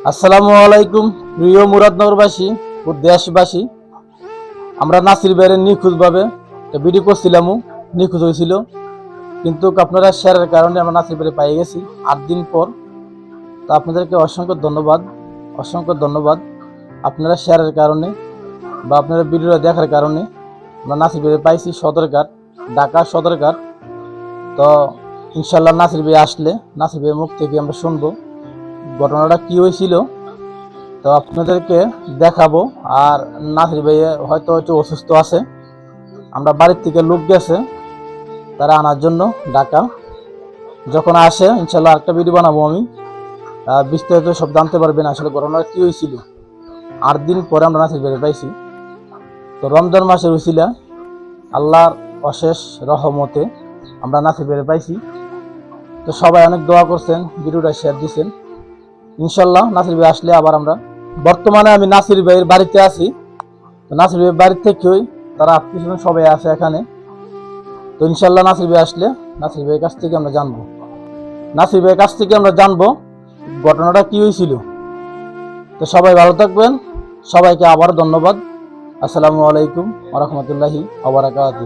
আসসালামু আলাইকুম প্রিয় মুরাদনগরবাসী ও দেশবাসী। আমরা নাসির ভাইয়ের নিখোঁজভাবে একটা ভিডিও করছিলাম, নিখোঁজ হয়েছিল, কিন্তু আপনারা শেয়ারের কারণে আমরা নাসির ভাইয়ের পাই গেছি 8 দিন পর। তো আপনাদেরকে অসংখ্য ধন্যবাদ, অসংখ্য ধন্যবাদ। আপনারা শেয়ারের কারণে বা আপনারা ভিডিওটা দেখার কারণে আমরা নাসির ভাইয়ের পাইছি সদরঘাট, ঢাকা সদরঘাট। তো ইনশাল্লাহ নাসির ভাই আসলে নাসির ভাইয়ের মুখ থেকে আমরা শুনবো ঘটনাটা কি হয়েছিল, তো আপনাদেরকে দেখাবো। আর নাসির ভাই হয়তো একটু অসুস্থ আছে, আমরা বাড়ির থেকে লোক গেছে তারা আনার জন্য ঢাকা। যখন আসে ইনশাল্লাহ একটা ভিডিও বানাবো আমি, বিস্তারিত সব জানতে পারবেন আসলে ঘটনাটা কি হয়েছিল। 8 দিন পরে আমরা নাসির ভাই পাইছি। তো রমজান মাসের হয়েছিলা আল্লাহর অশেষ রহমতে আমরা নাসির ভাই পাইছি। তো সবাই অনেক দোয়া করছেন, ভিডিওটা শেয়ার দিচ্ছেন। ইনশাল্লাহ নাসির ভাই আসলে আবার আমরা, বর্তমানে আমি নাসির ভাইয়ের বাড়িতে আছি। তো নাসির ভাইয়ের বাড়ির থেকেই তারা আত্মীয় সবাই আছে এখানে। তো ইনশাল্লাহ নাসির ভাই আসলে নাসির ভাইয়ের কাছ থেকে আমরা জানবো, নাসির ভাইয়ের কাছ থেকে আমরা জানবো ঘটনাটা কি হয়েছিল। তো সবাই ভালো থাকবেন, সবাইকে আবার ধন্যবাদ। আসসালামু আলাইকুম ওয়া রাহমাতুল্লাহি ওয়া বারাকাতুহু।